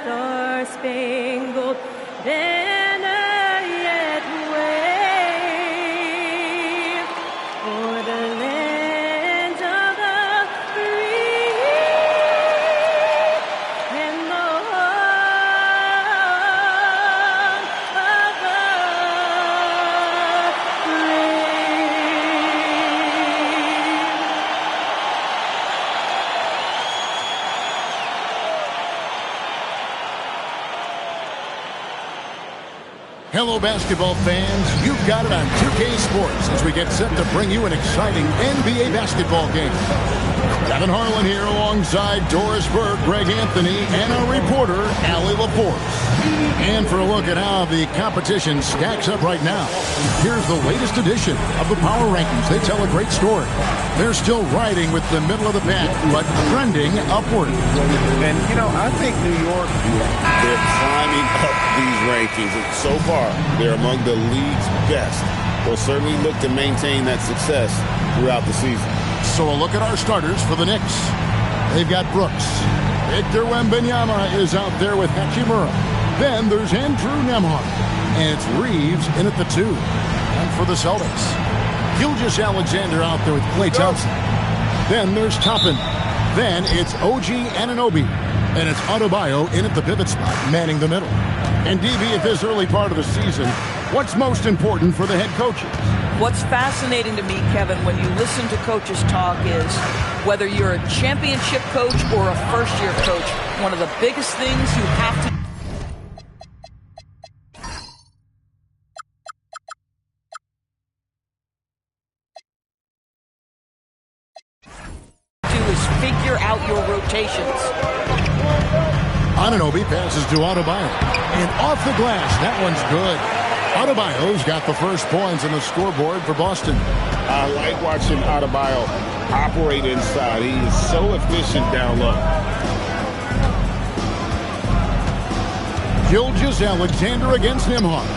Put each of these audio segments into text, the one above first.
star-spangled banner yet wave for the land of the free and the home of the Hello, basketball fans. You've got it on 2K Sports as we get set to bring you an exciting NBA basketball game. Kevin Harlan here alongside Doris Burke, Greg Anthony, and our reporter, Allie LaForce. And for a look at how the competition stacks up right now, here's the latest edition of the Power Rankings. They tell a great story. They're still riding with the middle of the pack, but trending upward. And, you know, I think New York, they're climbing up these rankings. And so far, they're among the league's best. They'll certainly look to maintain that success throughout the season. So a look at our starters for the Knicks. They've got Brooks. Victor Wembanyama is out there with Hachimura. Then there's Andrew Nembhard. And it's Reeves in at the 2. And for the Celtics, Gilgeous-Alexander out there with Klay Thompson. Then there's Toppin. Then it's OG Anunoby. And it's Adebayo in at the pivot spot, manning the middle. And DB, at this early part of the season, what's most important for the head coaches? What's fascinating to me, Kevin, when you listen to coaches talk is whether you're a championship coach or a first-year coach, one of the biggest things you have to do is figure out your rotations. Anunoby passes to Adebayo. And off the glass, that one's good. Adebayo's got the first points on the scoreboard for Boston. I like watching Adebayo operate inside. He is so efficient down low. Gilgeous-Alexander against Nembhard.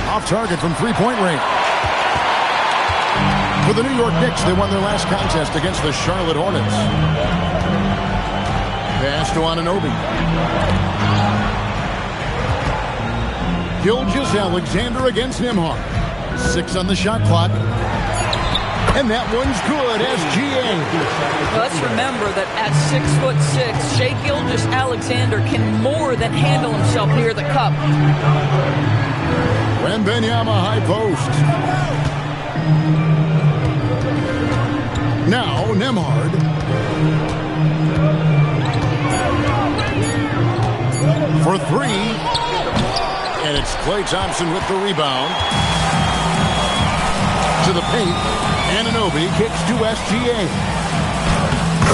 Off target from three-point range. For the New York Knicks, they won their last contest against the Charlotte Hornets. Pass to Anunoby. Gilgeous-Alexander against Nembhard. 6 on the shot clock. And that one's good, SGA. Let's remember that at 6'6", Shai Gilgeous-Alexander can more than handle himself near the cup. Wembanyama high post. Now Nembhard. For 3. And it's Klay Thompson with the rebound. To the paint. Anunoby kicks to SGA.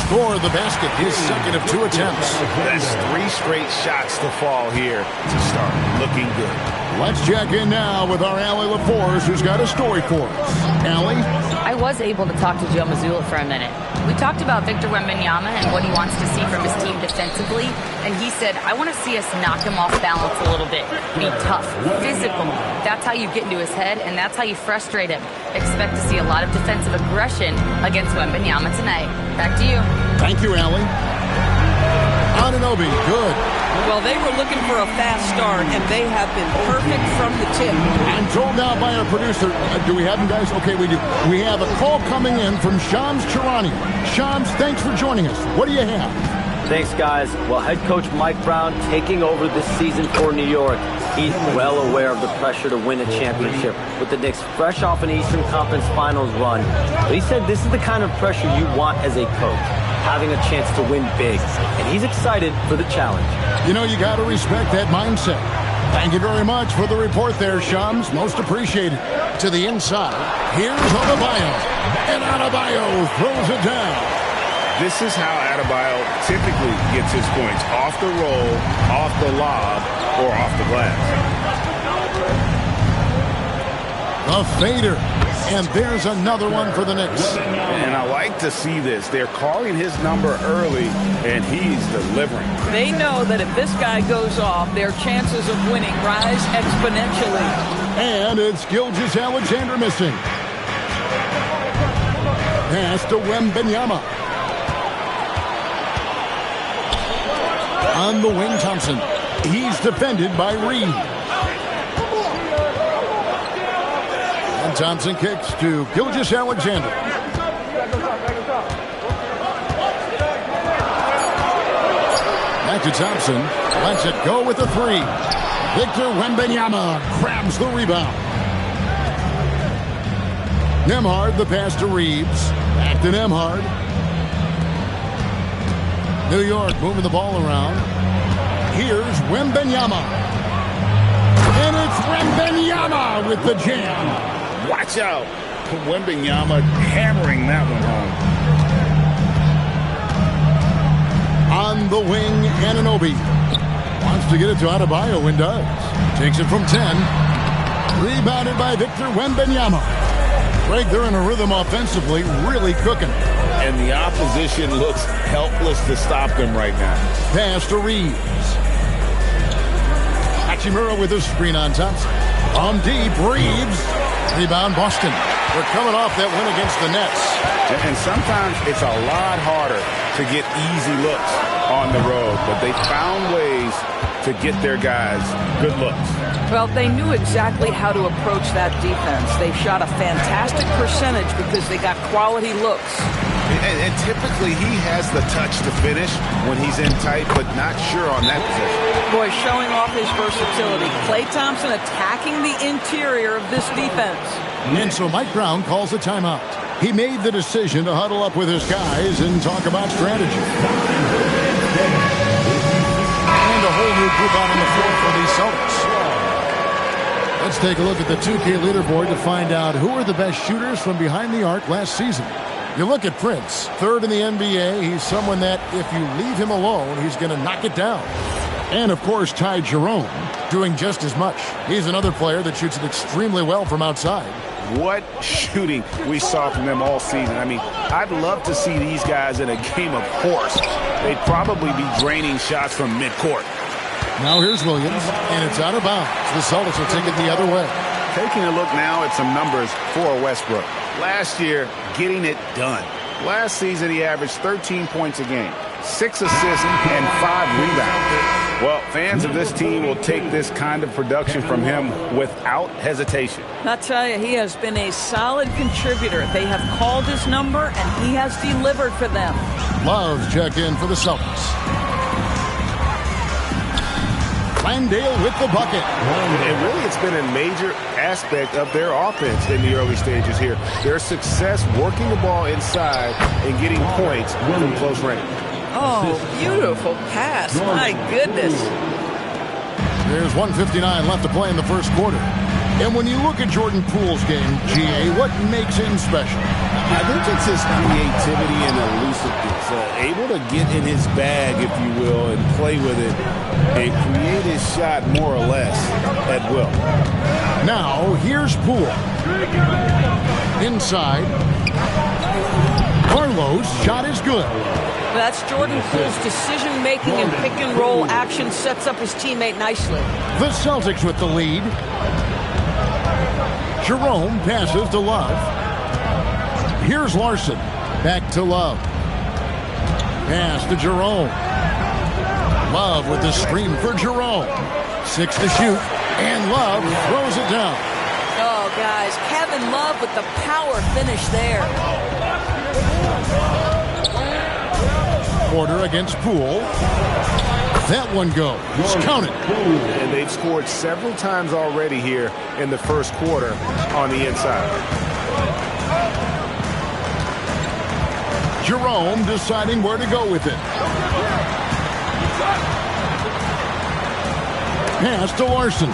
Score the basket, his second of 2 attempts. That's 3 straight shots to fall here to start. Looking good. Let's check in now with our Allie LaForce, who's got a story for us. Allie? I was able to talk to Joe Mazzulla for a minute. We talked about Victor Wembanyama and what he wants to see from his team defensively, and he said, I want to see us knock him off balance a little bit. Be tough, physical. That's how you get into his head, and that's how you frustrate him. Expect to see a lot of defensive aggression against Wembanyama tonight. Back to you. Thank you, Allie. Anunoby, good. Well, they were looking for a fast start, and they have been perfect from the tip. I'm told now by our producer, do we have him, guys? Okay, we do. We have a call coming in from Shams Charania. Shams, thanks for joining us. What do you have? Thanks, guys. Well, head coach Mike Brown taking over this season for New York. He's well aware of the pressure to win a championship, with the Knicks fresh off an Eastern Conference Finals run. But he said this is the kind of pressure you want as a coach, having a chance to win big. And he's excited for the challenge. You know, you got to respect that mindset. Thank you very much for the report there, Shams. Most appreciated. To the inside, here's Adebayo. And Adebayo throws it down. This is how Adebayo typically gets his points. Off the roll, off the lob, or off the glass. A fader. And there's another one for the Knicks. And I like to see this. They're calling his number early, and he's delivering. They know that if this guy goes off, their chances of winning rise exponentially. And it's Gilgeous-Alexander missing. Pass to Wembanyama. On the wing, Thompson. He's defended by Reed. And Thompson kicks to Gilgeous-Alexander. Back to Thompson. Lets it go with the three. Victor Wembanyama grabs the rebound. Nembhard, the pass to Reeves. Back to Nembhard. New York moving the ball around. Here's Wembanyama. And it's Wembanyama with the jam. Watch out. Wembanyama hammering that one home. On the wing, Anunoby. Wants to get it to Adebayo and does. Takes it from 10. Rebounded by Victor Wembanyama. Greg, they're in a rhythm offensively, really cooking. And the opposition looks helpless to stop them right now. Pass to Reeves. Hachimura with a screen on Thompson. On deep, Reeves. Rebound, Boston. They're coming off that win against the Nets. And sometimes it's a lot harder to get easy looks on the road, but they found ways to get their guys good looks. Well, they knew exactly how to approach that defense. They shot a fantastic percentage because they got quality looks. And typically he has the touch to finish when he's in tight, but not sure on that position. Boy, showing off his versatility. Klay Thompson attacking the interior of this defense. And so Mike Brown calls a timeout. He made the decision to huddle up with his guys and talk about strategy. And a whole new group out on the floor for these Celtics. Let's take a look at the 2K leaderboard to find out who are the best shooters from behind the arc last season. You look at Prince, third in the NBA. He's someone that if you leave him alone, he's going to knock it down. And, of course, Ty Jerome doing just as much. He's another player that shoots it extremely well from outside. What shooting we saw from them all season. I mean, I'd love to see these guys in a game of course. They'd probably be draining shots from midcourt. Now here's Williams, and it's out of bounds. The Celtics will take it the other way. Taking a look now at some numbers for Westbrook. Last year, getting it done. Last season, he averaged 13 points a game, 6 assists, and 5 rebounds. Well, fans of this team will take this kind of production from him without hesitation. I'll tell you, he has been a solid contributor. They have called his number, and he has delivered for them. Love check in for the Celtics. Landale with the bucket. And really, it's been a major aspect of their offense in the early stages here. Their success working the ball inside and getting points from close range. Oh, beautiful pass. My goodness. There's 1:59 left to play in the first quarter. And when you look at Jordan Poole's game, GA, what makes him special? I think it's his creativity and elusiveness. Able to get in his bag, if you will, and play with it and create his shot more or less at will. Now, here's Poole. Inside. Carlos' shot is good. That's Jordan Poole's decision-making and pick-and-roll action sets up his teammate nicely. The Celtics with the lead. Jerome passes to Love. Here's Larson. Back to Love. Pass to Jerome. Love with the screen for Jerome. 6 to shoot. And Love throws it down. Oh, guys, Kevin Love with the power finish there. Quarter against Poole. That one goes. Count it. And they've scored several times already here in the first quarter on the inside. Jerome deciding where to go with it. Pass to Larson.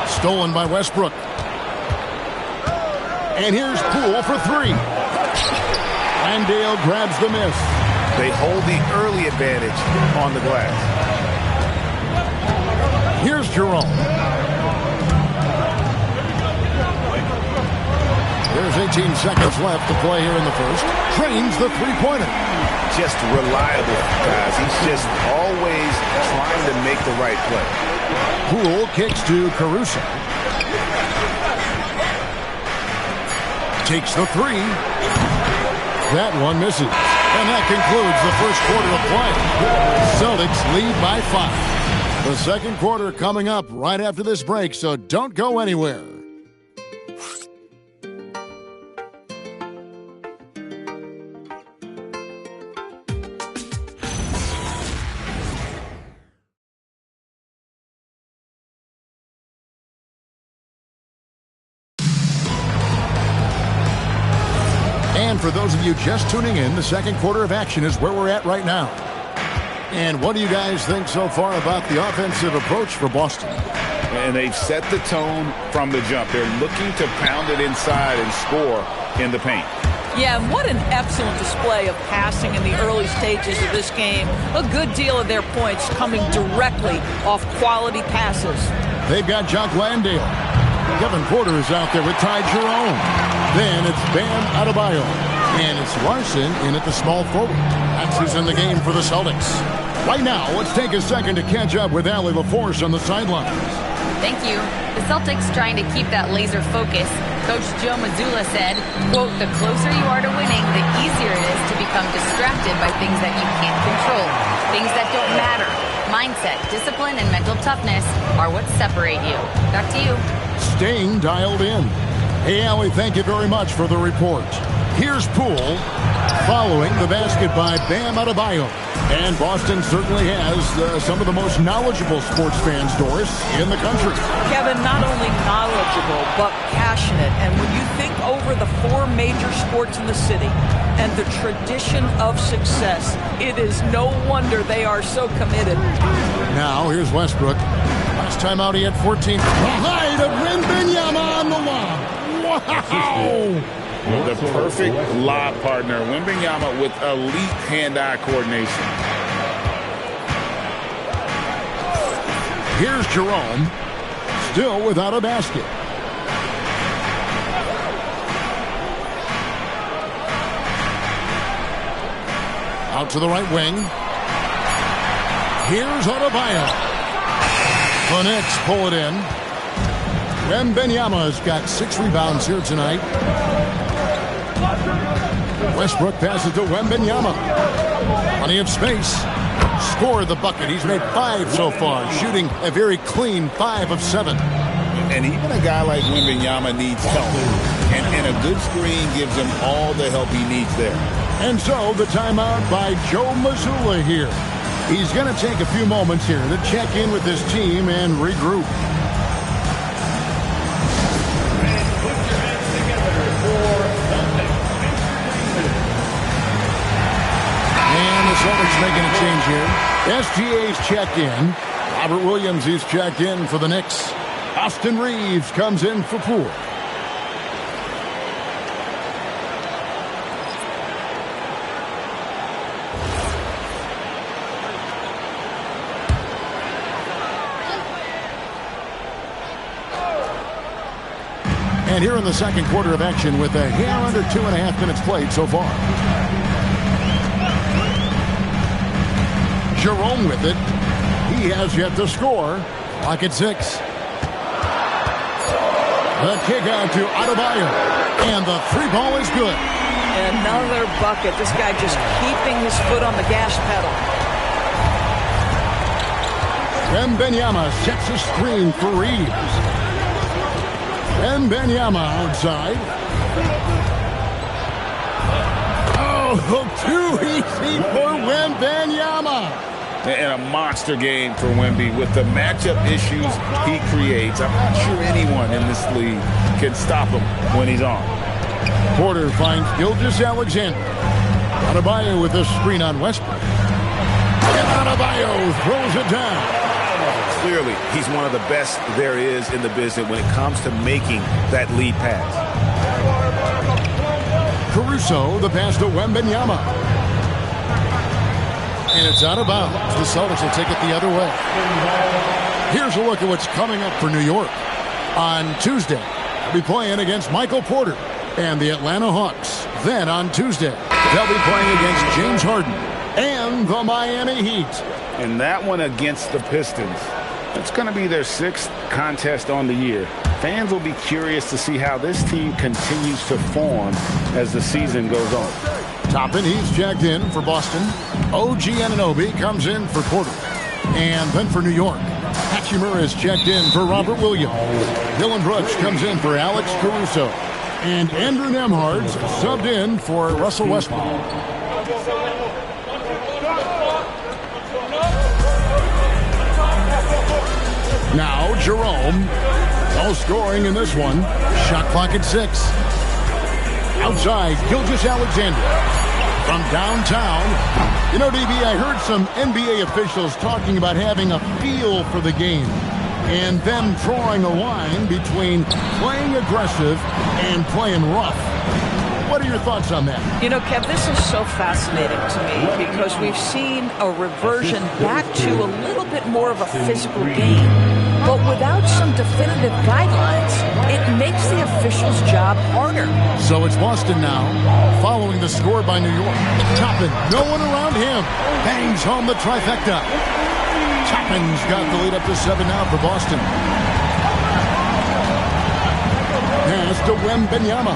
Stolen by Westbrook. And here's Poole for 3. Landale grabs the miss. They hold the early advantage on the glass. Here's Jerome. There's 18 seconds left to play here in the first. Trains the three-pointer. Just reliable, guys. He's just always trying to make the right play. Poole kicks to Caruso. Takes the 3. That one misses. And that concludes the first quarter of play. Celtics lead by 5. The second quarter coming up right after this break, so don't go anywhere. And for those of you just tuning in, the second quarter of action is where we're at right now. And what do you guys think so far about the offensive approach for Boston? And they've set the tone from the jump. They're looking to pound it inside and score in the paint. Yeah, and what an excellent display of passing in the early stages of this game. A good deal of their points coming directly off quality passes. They've got Jock Landale. Kevin Porter is out there with Ty Jerome. Then it's Bam Adebayo. And it's Larson in at the small forward. That's who's in the game for the Celtics. Right now, let's take a second to catch up with Allie LaForce on the sidelines. Thank you. The Celtics trying to keep that laser focus. Coach Joe Mazzulla said, quote, "The closer you are to winning, the easier it is to become distracted by things that you can't control, things that don't matter. Mindset, discipline, and mental toughness are what separate you." Back to you. Staying dialed in. Hey, Allie, thank you very much for the report. Here's Poole following the basket by Bam Adebayo. And Boston certainly has some of the most knowledgeable sports fans, Doris, in the country. Kevin, not only knowledgeable, but passionate. And when you think over the 4 major sports in the city and the tradition of success, it is no wonder they are so committed. Now, here's Westbrook. Last time out, he had 14. The height of Wembanyama on the lob. Wow! The perfect lob partner. Wembanyama with elite hand-eye coordination. Here's Jerome, still without a basket. Out to the right wing. Here's Adebayo. The Knicks pull it in. Wembanyama's got 6 rebounds here tonight. Westbrook passes to Wembanyama. Plenty of space. Scored the bucket. He's made 5 so far, shooting a very clean 5 of 7. And even a guy like Wembanyama needs help. And a good screen gives him all the help he needs there. And so the timeout by Joe Mazzulla here. He's going to take a few moments here to check in with his team and regroup. And the Celtics making a change here. SGA's checked in. Robert Williams is checked in for the Knicks. Austin Reeves comes in for Poole. And here in the second quarter of action with a hair under 2.5 minutes played so far. Jerome with it. He has yet to score. Clock at 6. The kick out to Adebayo. And the 3 ball is good. Another bucket. This guy just keeping his foot on the gas pedal. Wembanyama sets a screen for Reeves. Wembanyama outside. Oh, too easy for Wembanyama. And a monster game for Wemby with the matchup issues he creates. I'm not sure anyone in this league can stop him when he's on. Porter finds Gilgeous-Alexander. Adebayo with a screen on Westbrook. And Adebayo throws it down. Clearly, he's one of the best there is in the business when it comes to making that lead pass. Caruso, the pass to Wembanyama. And it's out of bounds. The Celtics will take it the other way. Here's a look at what's coming up for New York. On Tuesday, they'll be playing against Michael Porter and the Atlanta Hawks. Then on Tuesday, they'll be playing against James Harden and the Miami Heat. And that one against the Pistons. It's going to be their 6th contest on the year. Fans will be curious to see how this team continues to form as the season goes on. Toppin, he's checked in for Boston. OG Anunoby comes in for Porter. And then for New York, Hachimura is checked in for Robert Williams. Dylan Brooks comes in for Alex Caruso. And Andrew Nembhard's subbed in for Russell Westbrook. Now Jerome. No scoring in this one. Shot clock at 6. Outside, Gilgeous-Alexander. From downtown. You know, DB, I heard some NBA officials talking about having a feel for the game and them drawing a line between playing aggressive and playing rough. What are your thoughts on that? You know, Kev, this is so fascinating to me because we've seen a reversion back to a little bit more of a physical game. But without some definitive guidelines, it makes the officials' job harder. So it's Boston now, following the score by New York. Toppin, no one around him. Bangs home the trifecta. Toppin's got the lead up to 7 now for Boston. Pass to Wembanyama.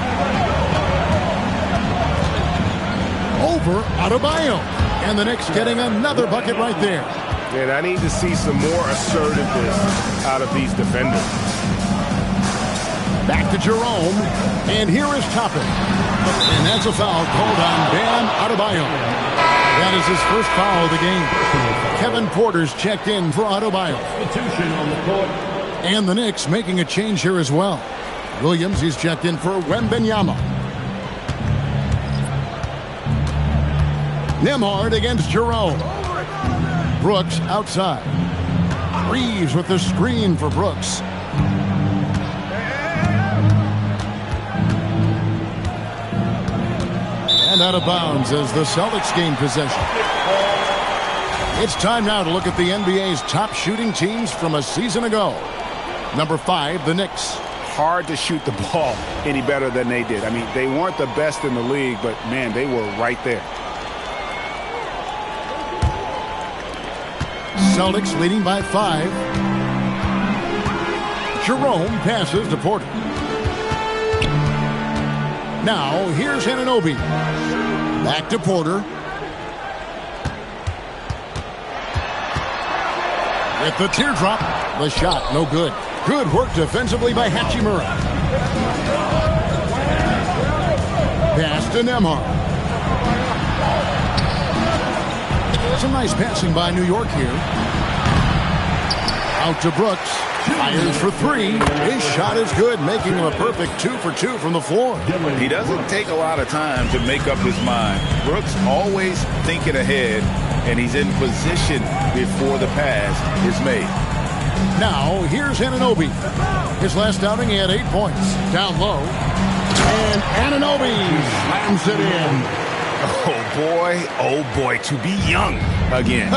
Over Adebayo. And the Knicks getting another bucket right there. And I need to see some more assertiveness out of these defenders. Back to Jerome. And here is Toppin. And that's a foul called on Bam Adebayo. That is his first foul of the game. Kevin Porter's checked in for Adebayo. And the Knicks making a change here as well. Williams, he's checked in for Wembanyama. Nembhard against Jerome. Brooks outside. Reeves with the screen for Brooks. And out of bounds as the Celtics gain possession. It's time now to look at the NBA's top shooting teams from a season ago. Number 5, the Knicks. Hard to shoot the ball any better than they did. I mean, they weren't the best in the league, but, man, they were right there. Celtics leading by 5. Jerome passes to Porter. Now, here's Anunoby. Back to Porter. With the teardrop. The shot, no good. Good work defensively by Hachimura. Pass to Nembhard. Some nice passing by New York here. Out to Brooks. Fires for 3. His shot is good, making him a perfect 2 for 2 from the floor. He doesn't take a lot of time to make up his mind. Brooks always thinking ahead, and he's in position before the pass is made. Now, here's Anunoby. His last outing, he had 8 points. Down low. And Anunoby slams it in. Oh boy, to be young again.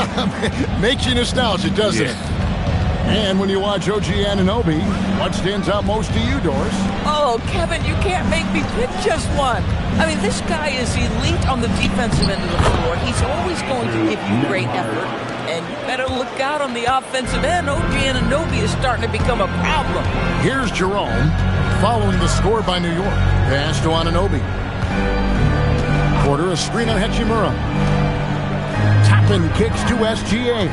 Makes you nostalgic, doesn't it? And when you watch OG Anunoby, what stands out most to you, Doris? Oh, Kevin, you can't make me pick just one. I mean, this guy is elite on the defensive end of the floor. He's always going to give you great effort. And you better look out on the offensive end. OG Anunoby is starting to become a problem. Here's Jerome, following the score by New York. Pass to Anunoby. Porter, a screen on Hachimura. Toppin kicks to SGA.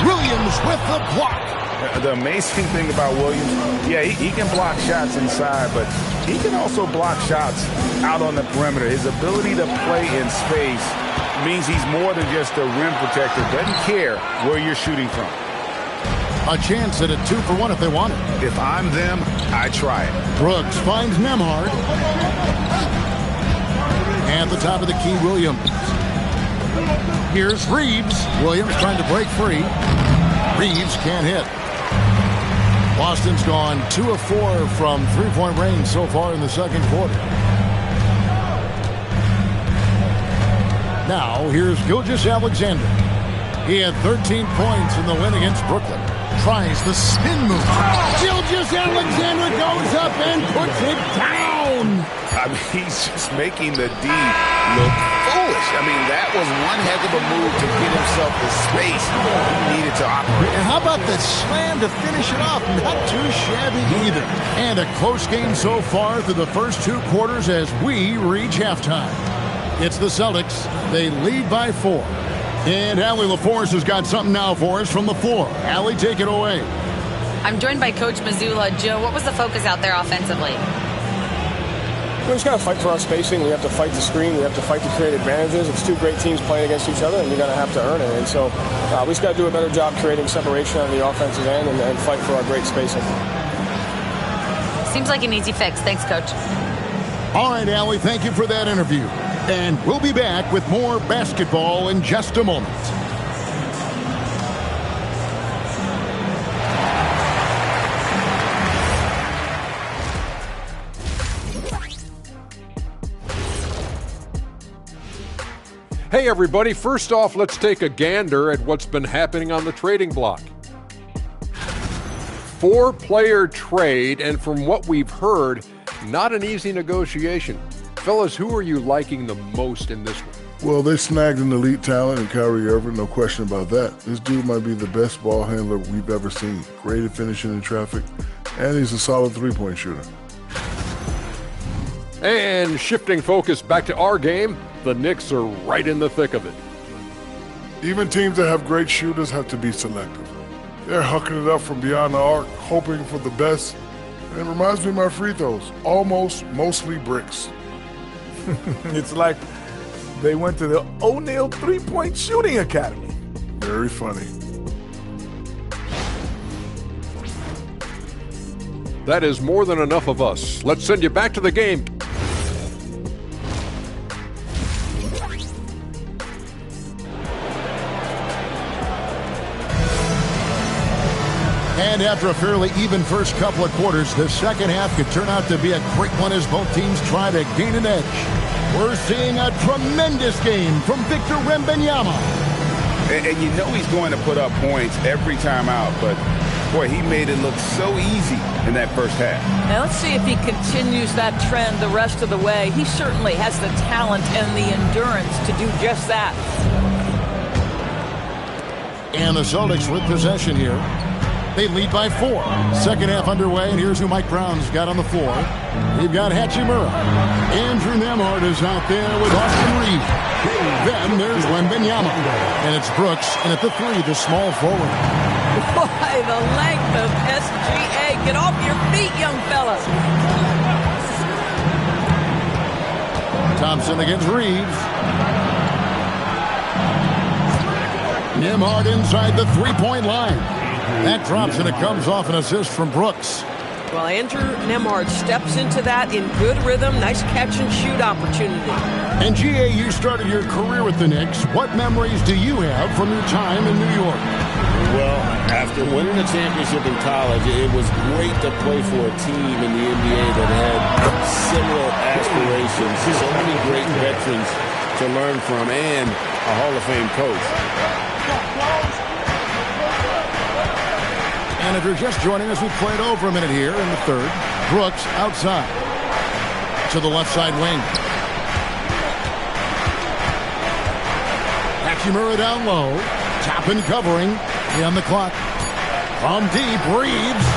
Williams with the block. The amazing thing about Williams, yeah, he can block shots inside, but he can also block shots out on the perimeter. His ability to play in space means he's more than just a rim protector. Doesn't care where you're shooting from. A chance at a 2 for 1 if they want it. If I'm them, I try it. Brooks finds Nembhard. At the top of the key, Williams. Here's Reeves. Williams trying to break free. Reeves can't hit. Boston's gone 2 of 4 from three-point range so far in the second quarter. Now, here's Gilgeous-Alexander. He had 13 points in the win against Brooklyn. Tries the spin move. Gilgeous-Alexander goes up and puts it down. I mean, he's just making the D look foolish. I mean, that was one heck of a move to get himself the space he needed to operate. And how about the slam to finish it off? Not too shabby either. And a close game so far through the first 2 quarters as we reach halftime. It's the Celtics. They lead by 4. And Allie LaForce has got something now for us from the floor. Allie, take it away. I'm joined by Coach Mazzulla. Joe, what was the focus out there offensively? We just got to fight for our spacing. We have to fight the screen. We have to fight to create advantages. It's 2 great teams playing against each other, and you're going to have to earn it. And so we just got to do a better job creating separation on the offensive end and fight for our great spacing. Seems like an easy fix. Thanks, Coach. All right, Allie, thank you for that interview. And we'll be back with more basketball in just a moment. Hey everybody, first off, let's take a gander at what's been happening on the trading block. 4-player trade, and from what we've heard, not an easy negotiation. Fellas, who are you liking the most in this one? Well, they snagged an elite talent in Kyrie Irving, no question about that. This dude might be the best ball handler we've ever seen. Great at finishing in traffic, and he's a solid three-point shooter. And shifting focus back to our game, the Knicks are right in the thick of it. Even teams that have great shooters have to be selective. They're hucking it up from beyond the arc, hoping for the best. And it reminds me of my free throws, mostly bricks. It's like they went to the O'Neal three-point shooting academy. Very funny. That is more than enough of us. Let's send you back to the game. And after a fairly even first couple of quarters, the second half could turn out to be a great one as both teams try to gain an edge. We're seeing a tremendous game from Victor Wembanyama. And you know he's going to put up points every time out, but boy, he made it look so easy in that first half. Now let's see if he continues that trend the rest of the way. He certainly has the talent and the endurance to do just that. And the Celtics with possession here. They lead by 4. Second half underway, and here's who Mike Brown's got on the floor. We've got Hachimura. Andrew Nembhard is out there with Austin Reeves. Then there's Wembanyama. And it's Brooks, and at the 3, the small forward. Boy, the length of SGA. Get off your feet, young fella. Thompson against Reeves. Nembhard inside the 3-point line. That drops, and it comes off an assist from Brooks. Well, Andrew Nembhard steps into that in good rhythm. Nice catch-and-shoot opportunity. And, G.A., you started your career with the Knicks. What memories do you have from your time in New York? Well, after winning a championship in college, it was great to play for a team in the NBA that had similar aspirations. So many great veterans to learn from, and a Hall of Fame coach. And if you're just joining us, we played over a minute here in the third. Brooks outside to the left side wing. Hachimura down low. Toppin covering. On the clock. From deep, Reeves.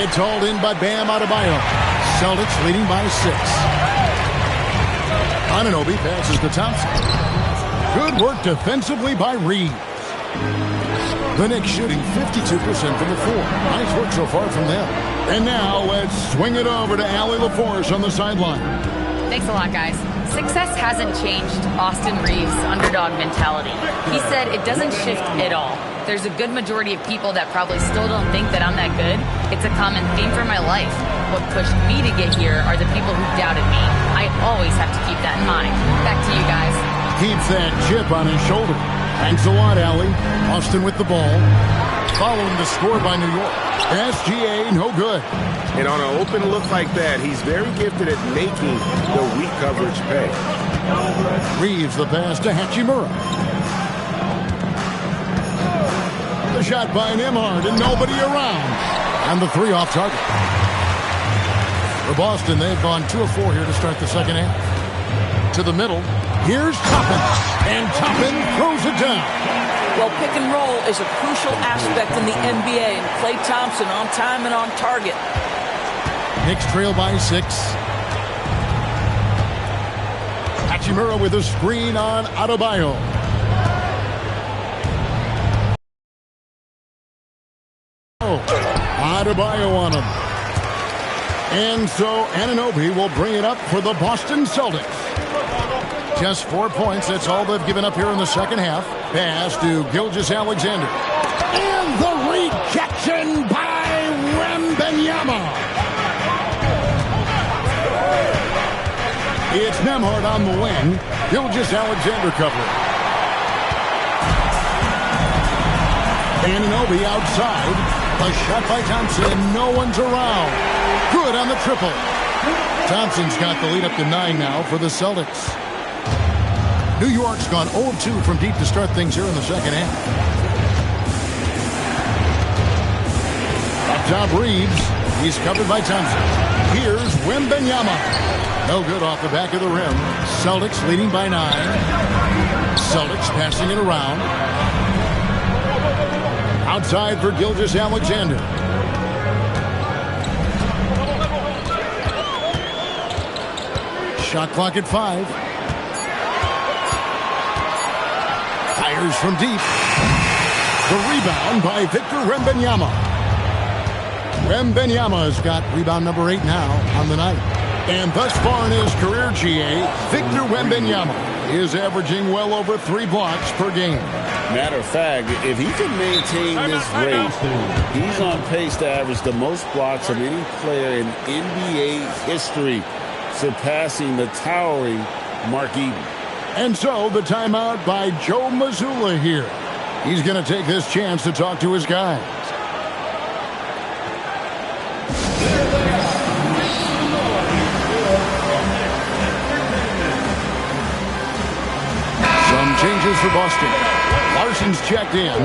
It's hauled in by Bam Adebayo. Celtics leading by 6. Anunoby passes to Thompson. Good work defensively by Reeves. The Knicks shooting 52% from the floor. Nice work so far from them. And now let's swing it over to Allie LaForce on the sideline. Thanks a lot, guys. Success hasn't changed Austin Reeves' underdog mentality. He said it doesn't shift at all. There's a good majority of people that probably still don't think that I'm that good. It's a common theme for my life. What pushed me to get here are the people who doubted me. I always have to keep that in mind. Back to you guys. Keeps that chip on his shoulder. Thanks a lot, Allie. Austin with the ball. Following the score by New York. SGA, no good. And on an open look like that, he's very gifted at making the weak coverage pay. Reeves the pass to Hachimura. The shot by Nembhard and nobody around. And the 3 off target. For Boston, they've gone 2 of 4 here to start the second half. To the middle. Here's Toppin. And Toppin throws it down. Well, pick and roll is a crucial aspect in the NBA, and Klay Thompson on time and on target. Knicks trail by 6. Hachimura with a screen on Adebayo. Adebayo on him. And so Anunoby will bring it up for the Boston Celtics. Just 4 points. That's all they've given up here in the second half. Pass to Gilgeous-Alexander. And the rejection by Wembanyama. It's Nembhard on the wing. Gilgeous-Alexander covering. Anunoby outside. A shot by Thompson. No one's around. Good on the triple. Thompson's got the lead up to 9 now for the Celtics. New York's gone 0-2 from deep to start things here in the second half. Up top, Reeves. He's covered by Thompson. Here's Wembanyama. No good off the back of the rim. Celtics leading by 9. Celtics passing it around. Outside for Gilgeous-Alexander. Shot clock at 5. Fires from deep. The rebound by Victor Wembanyama. Wembanyama's got rebound number 8 now on the night. And thus far in his career, GA, Victor Wembanyama is averaging well over 3 blocks per game. Matter of fact, if he can maintain this rate, he's on pace to average the most blocks of any player in NBA history, surpassing the towering Mark Eaton. And so the timeout by Joe Mazzulla here. He's going to take this chance to talk to his guys. Some changes for Boston. Larson's checked in,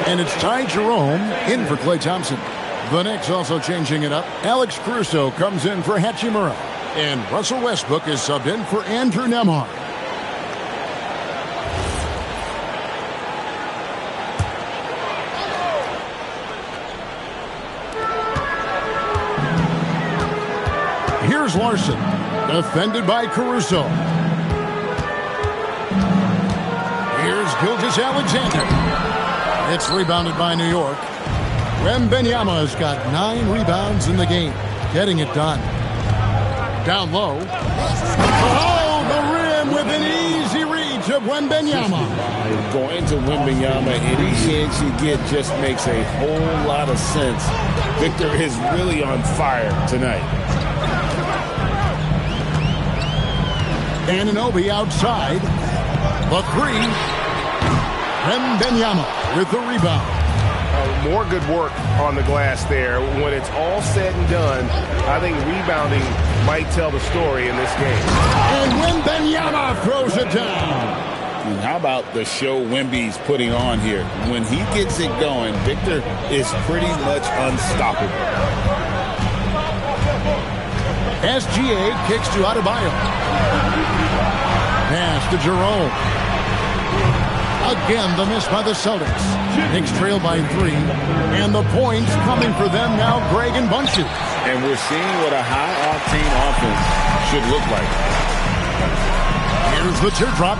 and it's Ty Jerome in for Klay Thompson. The Knicks also changing it up. Alex Caruso comes in for Hachimura, and Russell Westbrook is subbed in for Andrew Nembhard. Here's Larson, defended by Caruso. Here's Gilgeous-Alexander. It's rebounded by New York. Wembanyama's got 9 rebounds in the game, getting it done. Down low. Oh, the rim with an easy reach of Wembanyama. Going to Wembanyama, any chance you get just makes a whole lot of sense. Victor is really on fire tonight. Anunoby outside. The 3. Wembanyama with the rebound. More good work on the glass there. When it's all said and done, I think rebounding might tell the story in this game. And Wembanyama throws it down. And how about the show Wemby's putting on here? When he gets it going, Victor is pretty much unstoppable. SGA kicks to Adebayo. Pass to Jerome. Again, the miss by the Celtics. Knicks trail by 3. And the points coming for them now, Greg and Bunches. And we're seeing what a high-octane offense should look like. Here's the teardrop.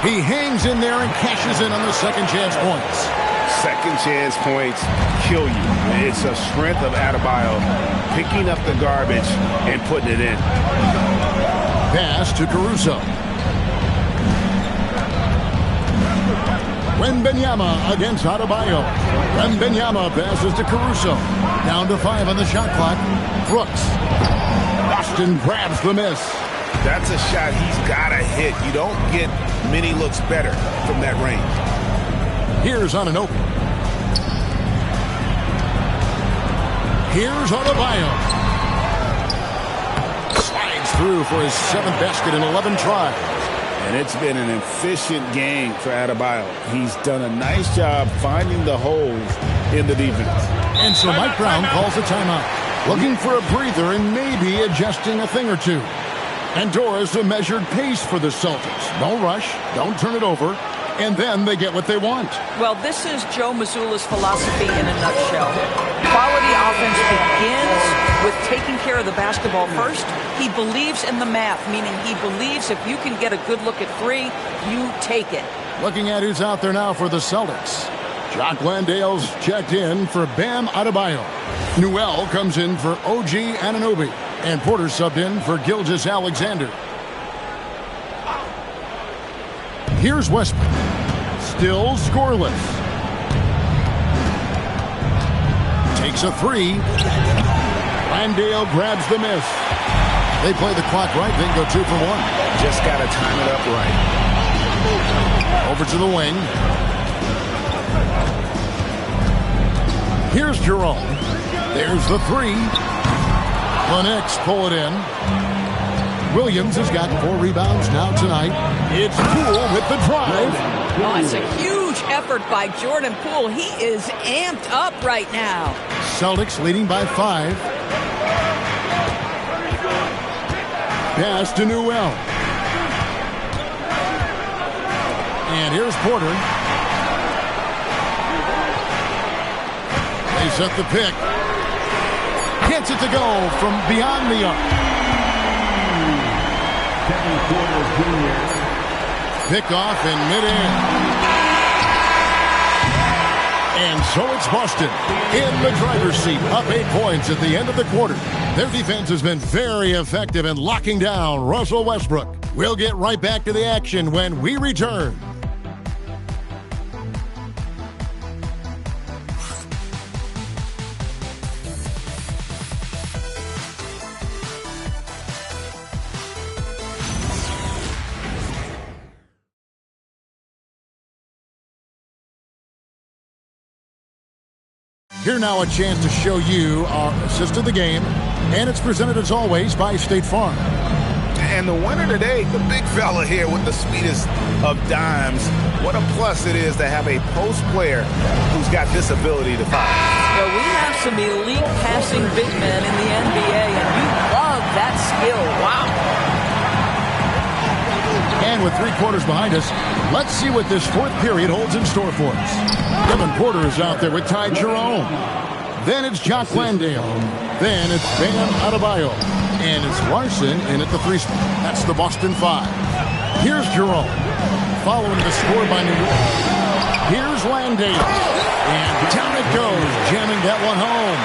He hangs in there and cashes in on the second chance points. Second chance points kill you. It's a strength of Adebayo picking up the garbage and putting it in. Pass to Caruso. Wembanyama against Adebayo. Wembanyama passes to Caruso. Down to 5 on the shot clock. Brooks. Boston grabs the miss. That's a shot he's got to hit. You don't get many looks better from that range. Here's Anunoby. Here's Adebayo. Slides through for his 7th basket in 11 tries. And it's been an efficient game for Adebayo. He's done a nice job finding the holes in the defense. And so Mike Brown calls a timeout, looking for a breather and maybe adjusting a thing or two. And Doris, a measured pace for the Celtics. Don't rush. Don't turn it over. and then they get what they want. Well, this is Joe Mazzulla's philosophy in a nutshell. Quality offense begins with taking care of the basketball first. He believes in the math, meaning he believes if you can get a good look at three, you take it. Looking at who's out there now for the Celtics. Jock Landale's checked in for Bam Adebayo. Newell comes in for OG Anunoby. And Porter subbed in for Gilgeous-Alexander. Here's Westbrook. Still scoreless. Takes a three. Landale grabs the miss. They play the clock right. They can go 2 for 1. Just got to time it up right. Over to the wing. Here's Jerome. There's the three. The Knicks pull it in. Williams has got 4 rebounds now tonight. It's Poole with the drive. Oh, it's a huge effort by Jordan Poole. He is amped up right now. Celtics leading by 5. Pass to Newell. And here's Porter. They set the pick. Gets it to go from beyond the arc. Pick off in midair. And so it's Boston in the driver's seat, up 8 points at the end of the quarter. Their defense has been very effective in locking down Russell Westbrook. We'll get right back to the action when we return. Here now a chance to show you our assist of the game, and it's presented as always by State Farm. And the winner today, the big fella here with the sweetest of dimes. What a plus it is to have a post player who's got this ability to fire. Well, we have some elite passing big men in the NBA, and you love that skill. Wow. And with 3 quarters behind us, let's see what this 4th period holds in store for us. Devin Porter is out there with Ty Jerome. Then it's Jock Landale. Then it's Bam Adebayo. And it's Larson in at the 3 spot. That's the Boston 5. Here's Jerome. Following the score by New York. Here's Landale. And down it goes, jamming that one home.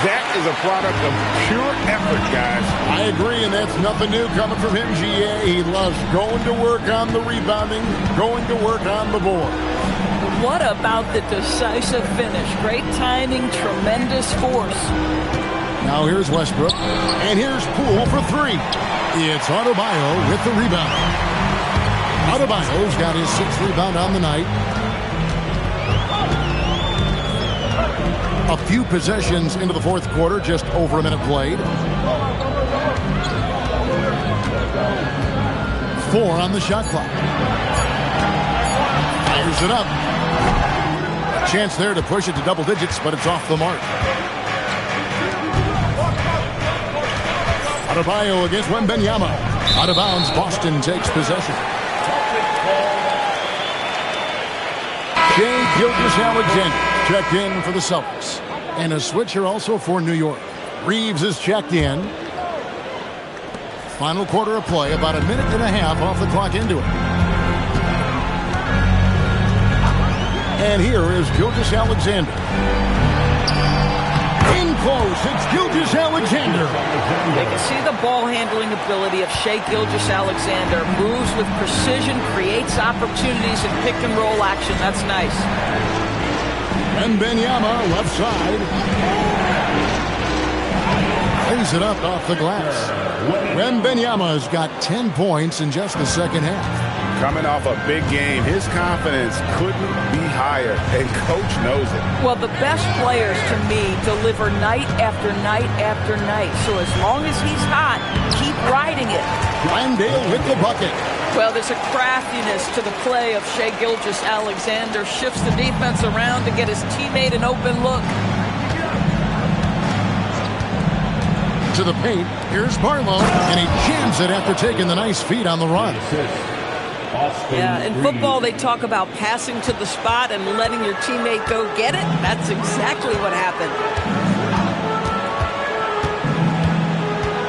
That is a product of pure effort, guys. I agree, and that's nothing new coming from him, GA. He loves going to work on the rebounding, going to work on the board. What about the decisive finish? Great timing, tremendous force. Now here's Westbrook, and here's Poole for 3. It's Adebayo with the rebound. Adebayo's got his 6th rebound on the night. A few possessions into the 4th quarter, just over a minute played. 4 on the shot clock. Fires it up. Chance there to push it to double digits, but it's off the mark. Adebayo against Wembanyama. Out of bounds, Boston takes possession. Shai Gilgeous-Alexander checked in for the Celtics. And a switcher also for New York. Reeves is checked in. Final quarter of play, about a minute and a half off the clock into it. And here is Gilgeous-Alexander. In close, it's Gilgeous-Alexander. They can see the ball handling ability of Shai Gilgeous-Alexander. Moves with precision, creates opportunities in pick and roll action. That's nice. Wembanyama left side. Lays it up off the glass. Wembanyama's got 10 points in just the second half. Coming off a big game, his confidence couldn't be higher, and coach knows it. Well, the best players, to me, deliver night after night after night. So as long as he's hot, keep riding it. Landale with the bucket. Well, there's a craftiness to the play of Shai Gilgeous-Alexander. Shifts the defense around to get his teammate an open look. To the paint, here's Barlow, and he jams it after taking the nice feed on the run. Yeah, in football they talk about passing to the spot and letting your teammate go get it. That's exactly what happened.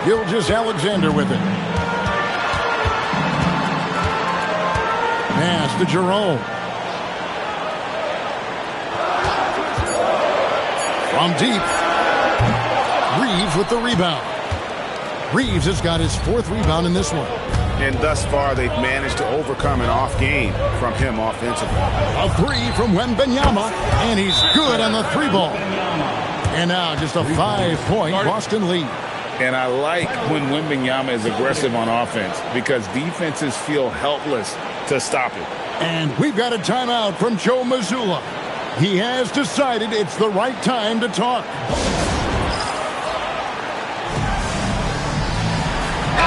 Gilgeous-Alexander with it. Pass to Jerome. From deep. Reeves with the rebound. Reeves has got his 4th rebound in this one. And thus far, they've managed to overcome an off game from him offensively. A 3 from Wembanyama, and he's good on the 3-ball. And now just a 5-point Boston lead. And I like when Wembanyama is aggressive on offense because defenses feel helpless to stop it. And we've got a timeout from Joe Mazzulla. He has decided it's the right time to talk.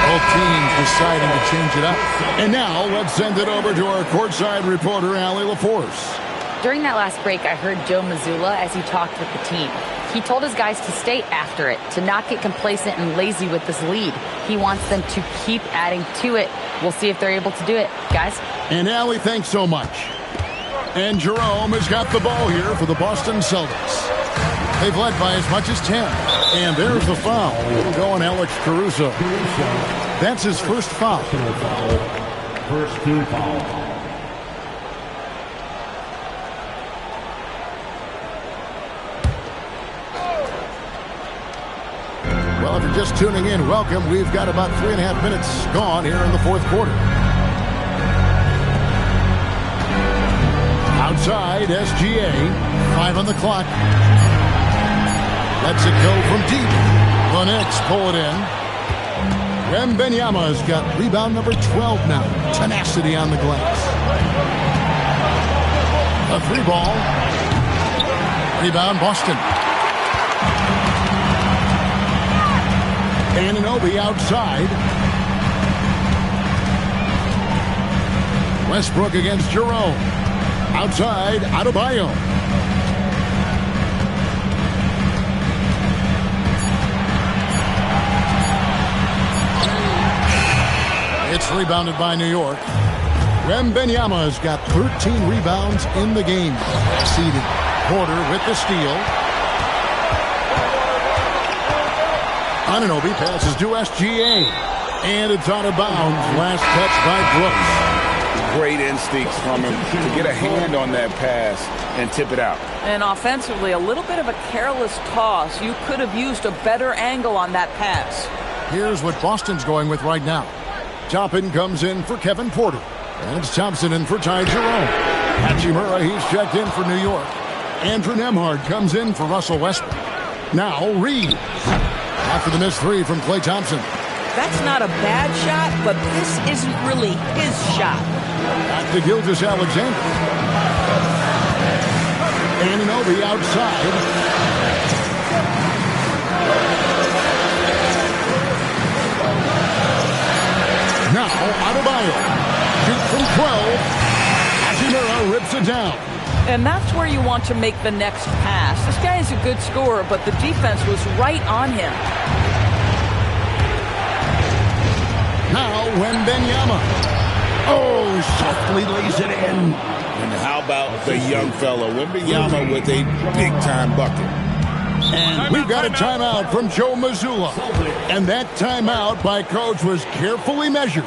Both teams deciding to change it up. And now let's send it over to our courtside reporter, Allie LaForce. During that last break, I heard Joe Mazzulla as he talked with the team. He told his guys to stay after it, to not get complacent and lazy with this lead. He wants them to keep adding to it. We'll see if they're able to do it, guys. And Allie, thanks so much. And Jerome has got the ball here for the Boston Celtics. They've led by as much as 10. And there's the foul. It'll go on Alex Caruso. That's his first foul. First team foul. Well, if you're just tuning in, welcome. We've got about 3.5 minutes gone here in the 4th quarter. Outside, SGA. 5 on the clock. Lets it go from deep. The Knicks pull it in. Wembanyama's got rebound number 12 now. Tenacity on the glass. A 3-ball. Rebound, Boston. Anunoby outside. Westbrook against Jerome. Outside, Adebayo. It's rebounded by New York. Wembanyama's got 13 rebounds in the game. Seeded. Porter with the steal. Anunoby passes to SGA. And it's out of bounds. Last touch by Brooks. Great instincts from him to get a hand on that pass and tip it out. And offensively, a little bit of a careless toss. You could have used a better angle on that pass. Here's what Boston's going with right now. Toppin comes in for Kevin Porter. And it's Thompson in for Ty Jerome. Hachimura, he's checked in for New York. Andrew Nembhard comes in for Russell Westbrook. Now Reed. After the missed 3 from Klay Thompson. That's not a bad shot, but this isn't really his shot. Back to Gilgeous-Alexander. Anunoby outside. Now, Adebayo. Shoot from 12. Hachimura rips it down. And that's where you want to make the next pass. This guy is a good scorer, but the defense was right on him. Now, Wembanyama. Oh, softly lays it in. And how about the young fella, Wembanyama, with a big-time bucket. And we've got a timeout from Joe Mazzulla. And that timeout by Coach was carefully measured,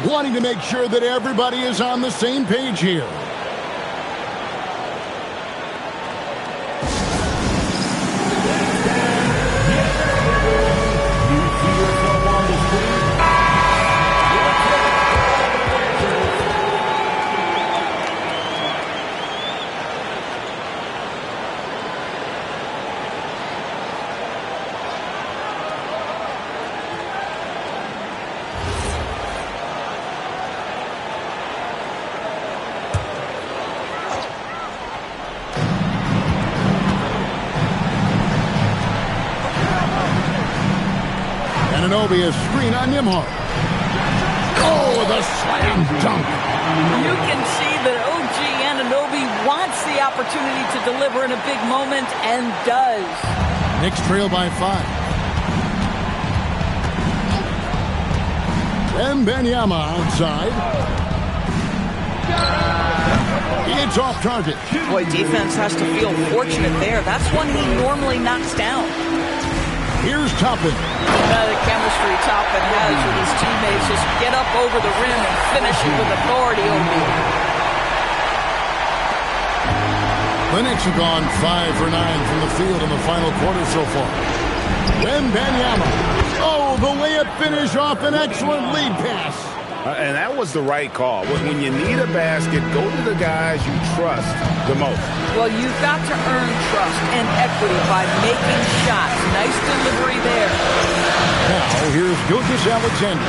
wanting to make sure that everybody is on the same page here. Anunoby a screen on Nembhard. Oh, the slam dunk. You can see that OG Anunoby wants the opportunity to deliver in a big moment and does. Knicks trail by 5. Wembanyama outside. It's off target. Boy, defense has to feel fortunate there. That's one he normally knocks down. Here's Toppin. The chemistry Toppin has with his teammates. Just get up over the rim and finish it with authority, O'Neal. The Knicks have gone 5 for 9 from the field in the final quarter so far. Wembanyama. Oh, the layup finish off an excellent lead pass. And that was the right call. When you need a basket, go to the guys you trust the most. Well, you've got to earn trust and equity by making shots. Nice delivery there. Now, here's Gilgeous-Alexander.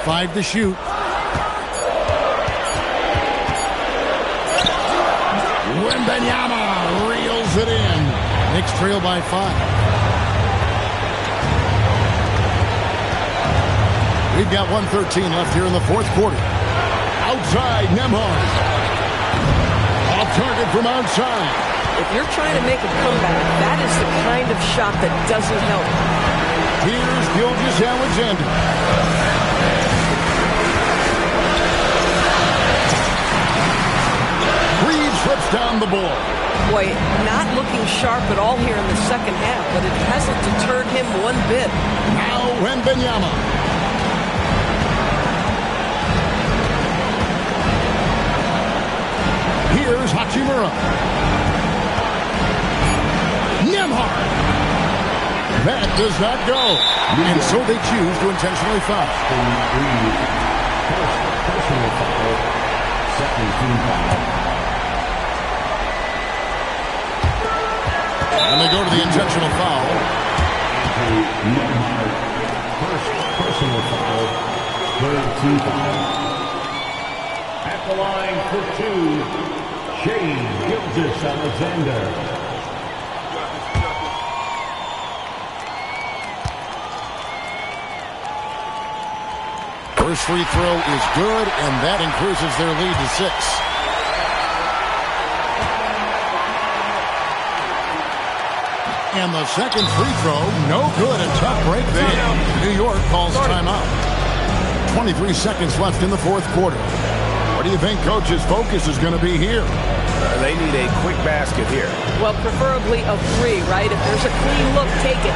5 to shoot. Wembanyama reels it in. Knicks trail by 5. We've got 1:13 left here in the fourth quarter. Outside, Nembhard. Off target from outside. If you're trying to make a comeback, that is the kind of shot that doesn't help. Here's Gilgeous-Alexander. Reeves slips down the ball. Boy, not looking sharp at all here in the second half, but it hasn't deterred him one bit. Now Wembanyama. Here's Hachimura. Nembhard. That does not go. And so they choose to intentionally foul. Personal foul. Second team foul. And they go to the intentional foul. Nembhard. First personal foul. Third team foul. At the line for 2. Gilgeous-Alexander. First free throw is good, and that increases their lead to 6. And the second free throw, no good. A tough break there. New York calls timeout. 23 seconds left in the fourth quarter. What do you think Coach's focus is going to be here? They need a quick basket here. Well, preferably a 3, right? If there's a clean look, take it.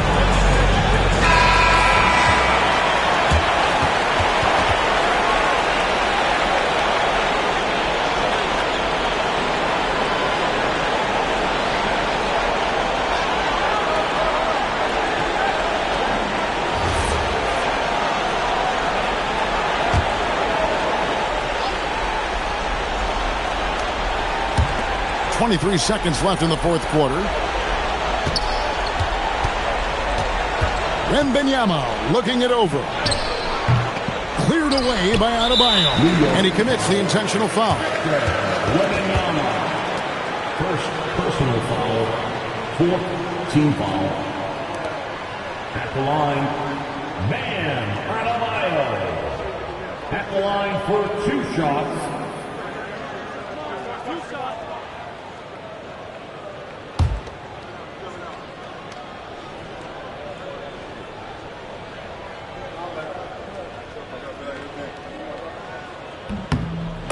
.23 seconds left in the fourth quarter. Wembanyama looking it over. Cleared away by Adebayo. And he commits the intentional foul. Wembanyama. First personal foul. Fourth team foul. At the line, Bam Adebayo. At the line for 2 shots.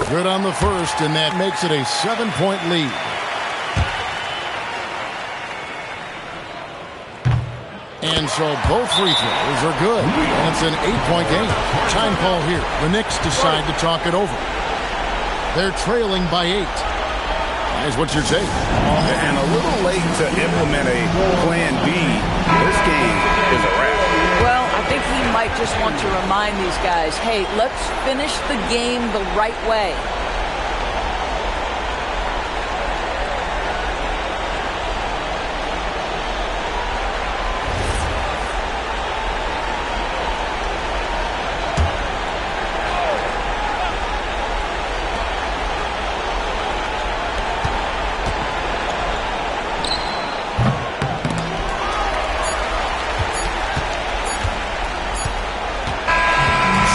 Good on the first, and that makes it a 7-point lead. And so both free throws are good. And it's an 8-point game. Time call here. The Knicks decide to talk it over. They're trailing by 8. Guys, what's your take? And a little late to implement a plan B. This game is a wrap. Well, I think he might just want to remind these guys, hey, let's finish the game the right way.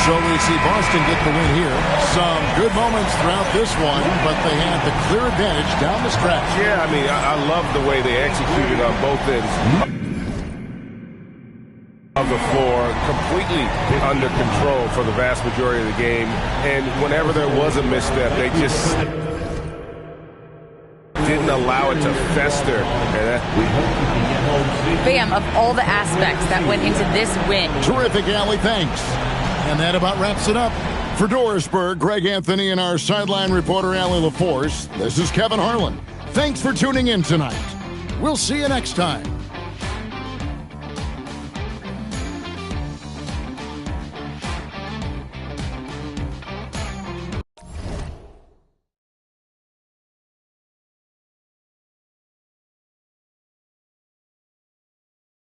So we see Boston get the win here. Some good moments throughout this one, but they had the clear advantage down the stretch. Yeah, I mean, I love the way they executed on both ends of the floor, completely under control for the vast majority of the game. And whenever there was a misstep, they just didn't allow it to fester. Bam, of all the aspects that went into this win. Terrific, Allie. Thanks. And that about wraps it up. For Dorisburg, Greg Anthony, and our sideline reporter, Allie LaForce, this is Kevin Harlan. Thanks for tuning in tonight. We'll see you next time.